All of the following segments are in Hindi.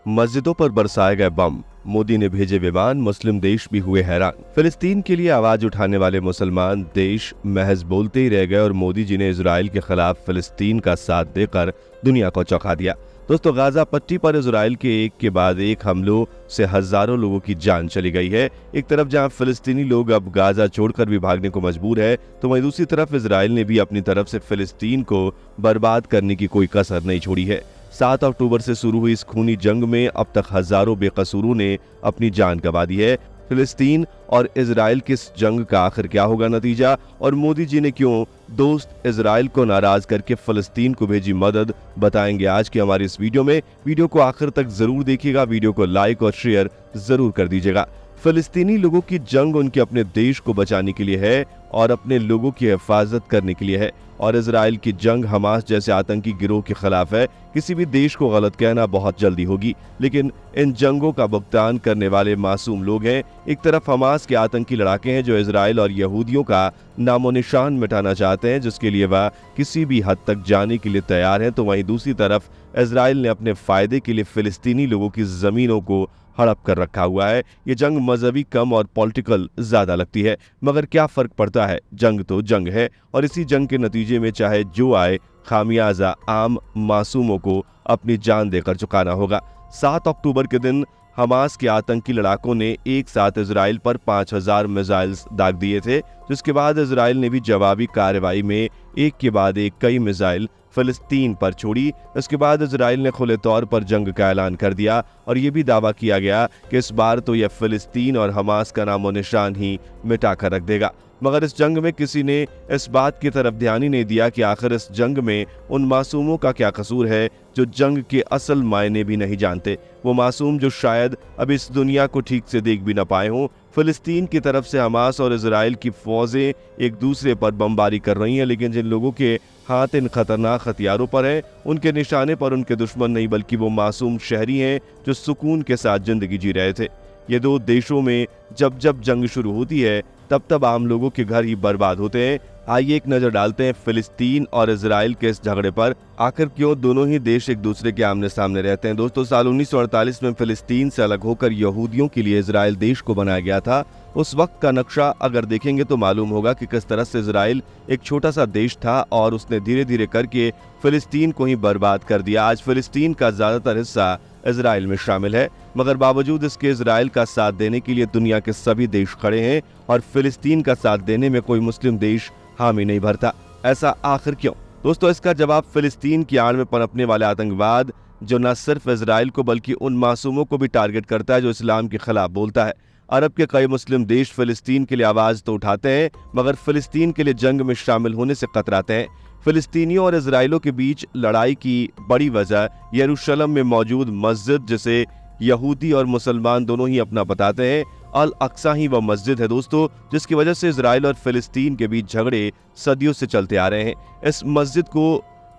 मस्जिदों पर बरसाए गए बम, मोदी ने भेजे विमान, मुस्लिम देश भी हुए हैरान। फिलिस्तीन के लिए आवाज उठाने वाले मुसलमान देश महज बोलते ही रह गए और मोदी जी ने इजराइल के खिलाफ फिलिस्तीन का साथ देकर दुनिया को चौंका दिया। दोस्तों, गाजा पट्टी पर इजराइल के एक के बाद एक हमलों से हजारों लोगों की जान चली गई है। एक तरफ जहां फिलिस्तीनी लोग अब गाजा छोड़कर भी भागने को मजबूर है, तो वहीं दूसरी तरफ इजराइल ने भी अपनी तरफ से फिलिस्तीन को बर्बाद करने की कोई कसर नहीं छोड़ी है। 7 अक्टूबर से शुरू हुई इस खूनी जंग में अब तक हजारों बेकसूरों ने अपनी जान गंवा दी है। फिलिस्तीन और इजराइल की इस जंग का आखिर क्या होगा नतीजा, और मोदी जी ने क्यों दोस्त इजराइल को नाराज करके फिलिस्तीन को भेजी मदद, बताएंगे आज की हमारी इस वीडियो में। वीडियो को आखिर तक जरूर देखिएगा, वीडियो को लाइक और शेयर जरूर कर दीजिएगा। फिलिस्तीनी लोगों की जंग उनके अपने देश को बचाने के लिए है और अपने लोगों की हिफाजत करने के लिए है, और इजराइल की जंग हमास जैसे आतंकी गिरोह के खिलाफ है। किसी भी देश को गलत कहना बहुत जल्दी होगी, लेकिन इन जंगों का भुगतान करने वाले मासूम लोग हैं। एक तरफ हमास के आतंकी लड़ाके हैं जो इजराइल और यहूदियों का नामो निशान मिटाना चाहते हैं, जिसके लिए वह किसी भी हद तक जाने के लिए तैयार हैं, तो वहीं दूसरी तरफ इजराइल ने अपने फायदे के लिए फिलिस्तीनी लोगों की जमीनों को हड़प कर रखा हुआ है। ये जंग मजहबी कम और पॉलिटिकल ज्यादा लगती है, मगर क्या फर्क पड़ता है, जंग तो जंग है, और इसी जंग के नतीजे में चाहे जो आए, खामियाजा आम मासूमों को अपनी जान देकर चुकाना होगा। 7 अक्टूबर के दिन हमास के आतंकी लड़ाकों ने एक साथ इजराइल पर 5000 मिसाइल्स दाग दिए थे, जिसके बाद इजराइल ने भी जवाबी कार्रवाई में एक के बाद एक कई मिसाइल फिलिस्तीन पर छोड़ी। इसके बाद इजराइल ने खुले तौर पर जंग का ऐलान कर दिया और ये भी दावा किया गया कि इस बार तो यह फिलिस्तीन और हमास का नामो निशान ही मिटा कर रख देगा। मगर इस जंग में किसी ने इस बात की तरफ ध्यान ही नहीं दिया कि आखिर इस जंग में उन मासूमों का क्या कसूर है जो जंग के असल मायने भी नहीं जानते। वो मासूम जो शायद अब इस दुनिया को ठीक से देख भी न पाए हों। फिलिस्तीन की तरफ से हमास और इजराइल की फौजें एक दूसरे पर बमबारी कर रही हैं, लेकिन जिन लोगों के हाथ इन खतरनाक हथियारों पर हैं, उनके निशाने पर उनके दुश्मन नहीं बल्कि वो मासूम शहरी हैं जो सुकून के साथ जिंदगी जी रहे थे। ये दो देशों में जब जब जंग शुरू होती है, तब तब आम लोगों के घर ही बर्बाद होते हैं। आइए एक नजर डालते हैं फिलिस्तीन और इजराइल के इस झगड़े पर। आखिर क्यों दोनों ही देश एक दूसरे के आमने सामने रहते हैं। दोस्तों, साल 1948 में फिलिस्तीन से अलग होकर यहूदियों के लिए इजराइल देश को बनाया गया था। उस वक्त का नक्शा अगर देखेंगे तो मालूम होगा कि किस तरह से इजराइल एक छोटा सा देश था और उसने धीरे धीरे करके फिलिस्तीन को ही बर्बाद कर दिया। आज फिलिस्तीन का ज्यादातर हिस्सा इजराइल में शामिल है, मगर बावजूद इसके इजराइल का साथ देने के लिए दुनिया के सभी देश खड़े हैं और फिलिस्तीन का साथ देने में कोई मुस्लिम देश हामी नहीं भरता। ऐसा आखिर क्यों? दोस्तों, इसका जवाब फिलिस्तीन की आड़ में पनपने वाले आतंकवाद, जो न सिर्फ इजराइल को बल्कि उन मासूमों को भी टारगेट करता है जो इस्लाम के खिलाफ बोलता है। अरब के कई मुस्लिम देश फिलिस्तीन के लिए आवाज तो उठाते हैं, मगर फिलिस्तीन के लिए जंग में शामिल होने से कतराते हैं। फिलिस्तीनियों और इजराइलों के बीच लड़ाई की बड़ी वजह यरूशलेम में मौजूद मस्जिद, जिसे यहूदी और मुसलमान दोनों ही अपना बताते हैं, अल अक्सा ही वह मस्जिद है दोस्तों, जिसकी वजह से इजराइल और फिलिस्तीन के बीच झगड़े सदियों से चलते आ रहे हैं। इस मस्जिद को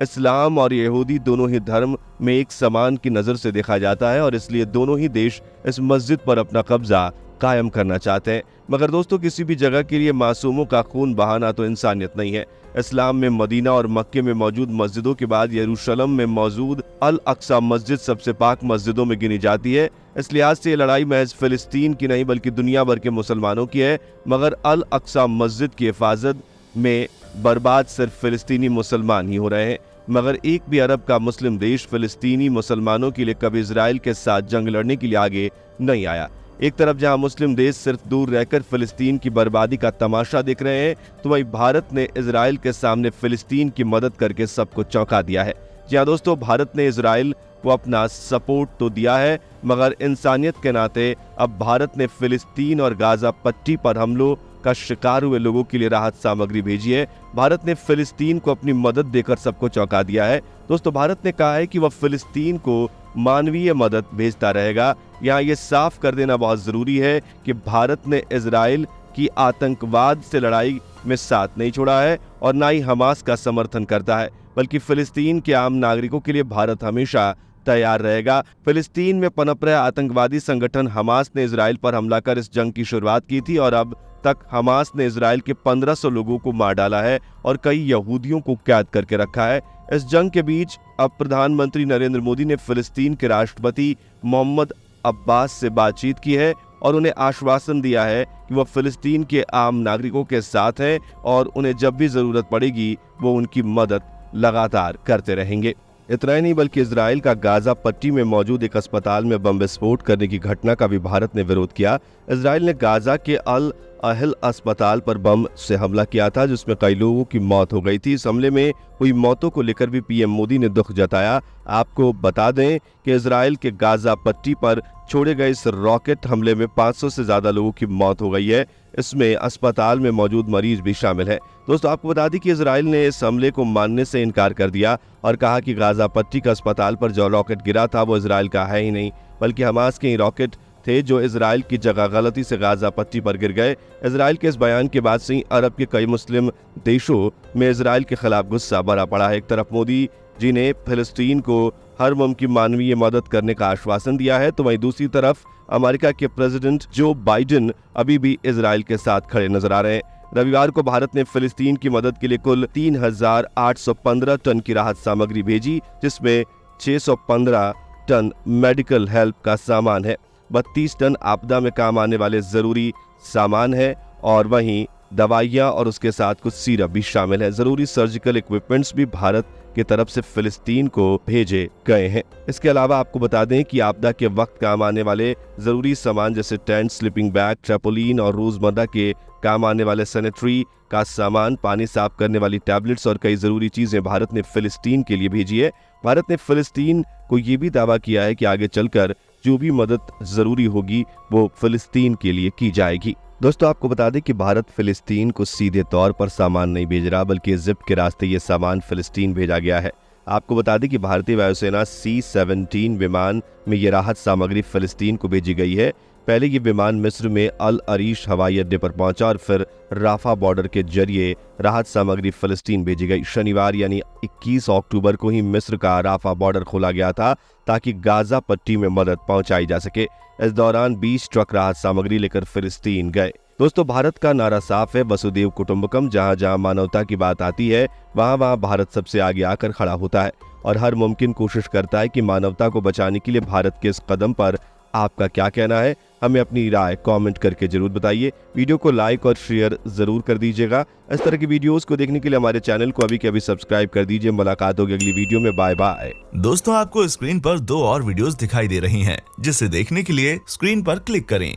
इस्लाम और यहूदी दोनों ही धर्म में एक समान की नजर से देखा जाता है और इसलिए दोनों ही देश इस मस्जिद पर अपना कब्जा कायम करना चाहते हैं। मगर दोस्तों, किसी भी जगह के लिए मासूमों का खून बहाना तो इंसानियत नहीं है। इस्लाम में मदीना और मक्के में मौजूद मस्जिदों के बाद यरूशलेम में मौजूद अल अक्सा मस्जिद सबसे पाक मस्जिदों में गिनी जाती है। इस लिहाज से ये लड़ाई महज फिलिस्तीन की नहीं बल्कि दुनिया भर के मुसलमानों की है। मगर अल अक्सा मस्जिद की हिफाजत में बर्बाद सिर्फ फिलिस्तीनी मुसलमान ही हो रहे हैं। मगर एक भी अरब का मुस्लिम देश फिलिस्तीनी मुसलमानों के लिए कभी इजराइल के साथ जंग लड़ने के लिए आगे नहीं आया। एक तरफ जहां मुस्लिम देश सिर्फ दूर रहकर फिलिस्तीन की बर्बादी का तमाशा देख रहे हैं, तो वहीं भारत ने इजराइल के सामने फिलिस्तीन की मदद करके सबको चौंका दिया है। जी हां दोस्तों, भारत ने इजराइल को अपना सपोर्ट तो दिया है, मगर इंसानियत के नाते अब भारत ने फिलिस्तीन और गाजा पट्टी पर हमलों का शिकार हुए लोगों के लिए राहत सामग्री भेजी है। भारत ने फिलिस्तीन को अपनी मदद देकर सबको चौंका दिया है। दोस्तों, भारत ने कहा है कि वह फिलिस्तीन को मानवीय मदद भेजता रहेगा। यहाँ ये साफ कर देना बहुत जरूरी है कि भारत ने इजराइल की आतंकवाद से लड़ाई में साथ नहीं छोड़ा है और न ही हमास का समर्थन करता है, बल्कि फिलिस्तीन के आम नागरिकों के लिए भारत हमेशा तैयार रहेगा। फिलिस्तीन में पनप रहे आतंकवादी संगठन हमास ने इजराइल पर हमला कर इस जंग की शुरुआत की थी और अब तक हमास ने इजराइल के 1500 लोगों को मार डाला है और कई यहूदियों को कैद करके रखा है। इस जंग के बीच अब प्रधानमंत्री नरेंद्र मोदी ने फिलिस्तीन के राष्ट्रपति मोहम्मद अब्बास से बातचीत की है और उन्हें आश्वासन दिया है कि वह फिलिस्तीन के आम नागरिकों के साथ हैं और उन्हें जब भी जरूरत पड़ेगी वो उनकी मदद लगातार करते रहेंगे। इतना ही नहीं बल्कि इजराइल का गाजा पट्टी में मौजूद एक अस्पताल में बम विस्फोट करने की घटना का भी भारत ने विरोध किया। इजराइल ने गाजा के अल अहिल अस्पताल पर बम से हमला किया था जिसमें कई लोगों की मौत हो गई थी। इस हमले में हुई मौतों को लेकर भी पीएम मोदी ने दुख जताया। आपको बता दें कि इजराइल के गाजा पट्टी पर छोड़े गए इस रॉकेट हमले में 500 से ज्यादा लोगों की मौत हो गई है। इसमें अस्पताल में मौजूद मरीज भी शामिल है। दोस्तों आपको बता दें कि इजराइल ने इस हमले को मानने से इनकार कर दिया और कहा कि गाजा पट्टी का अस्पताल पर जो रॉकेट गिरा था वो इजराइल का है ही नहीं बल्कि हमास के ही रॉकेट थे जो इजराइल की जगह गलती से गाजा पट्टी पर गिर गए। इजराइल के इस बयान के बाद से ही अरब के कई मुस्लिम देशों में इजराइल के खिलाफ गुस्सा भरा पड़ा है। एक तरफ मोदी जी ने फिलिस्तीन को हर मुमकिन मानवीय मदद करने का आश्वासन दिया है तो वहीं दूसरी तरफ अमेरिका के प्रेसिडेंट जो बाइडेन अभी भी इजराइल के साथ खड़े नजर आ रहे हैं। रविवार को भारत ने फिलिस्तीन की मदद के लिए कुल 3,815 टन की राहत सामग्री भेजी जिसमें 615 टन मेडिकल हेल्प का सामान है, 32 टन आपदा में काम आने वाले जरूरी सामान है और वहीं दवाइयां और उसके साथ कुछ सिरप भी शामिल है। जरूरी सर्जिकल इक्विपमेंट्स भी भारत की तरफ से फिलिस्तीन को भेजे गए हैं। इसके अलावा आपको बता दें कि आपदा के वक्त काम आने वाले जरूरी सामान जैसे टेंट, स्लीपिंग बैग, ट्रैपोलिन और रोजमर्रा के काम आने वाले सैनिटरी का सामान, पानी साफ करने वाली टैबलेट्स और कई जरूरी चीजें भारत ने फिलिस्तीन के लिए भेजी है। भारत ने फिलिस्तीन को ये भी दावा किया है कि आगे चलकर जो भी मदद जरूरी होगी वो फिलिस्तीन के लिए की जाएगी। दोस्तों आपको बता दें कि भारत फिलिस्तीन को सीधे तौर पर सामान नहीं भेज रहा बल्कि इजिप्ट के रास्ते ये सामान फिलिस्तीन भेजा गया है। आपको बता दें कि भारतीय वायुसेना C-17 विमान में ये राहत सामग्री फिलिस्तीन को भेजी गई है। पहले ये विमान मिस्र में अल अरीश हवाई अड्डे पर पहुंचा और फिर राफा बॉर्डर के जरिए राहत सामग्री फिलिस्तीन भेजी गई। शनिवार यानी 21 अक्टूबर को ही मिस्र का राफा बॉर्डर खोला गया था ताकि गाजा पट्टी में मदद पहुंचाई जा सके। इस दौरान 20 ट्रक राहत सामग्री लेकर फिलिस्तीन गए। दोस्तों भारत का नारा साफ है, वसुदेव कुटुंबकम। जहां जहां मानवता की बात आती है वहां वहां भारत सबसे आगे आकर खड़ा होता है और हर मुमकिन कोशिश करता है कि मानवता को बचाने के लिए भारत के इस कदम पर आपका क्या कहना है, हमें अपनी राय कमेंट करके जरूर बताइए। वीडियो को लाइक और शेयर जरूर कर दीजिएगा। इस तरह की वीडियोस को देखने के लिए हमारे चैनल को अभी के अभी सब्सक्राइब कर दीजिए। मुलाकात होगी अगली वीडियो में। Bye bye. दोस्तों आपको स्क्रीन पर 2 और वीडियोस दिखाई दे रही हैं जिसे देखने के लिए स्क्रीन पर क्लिक करें।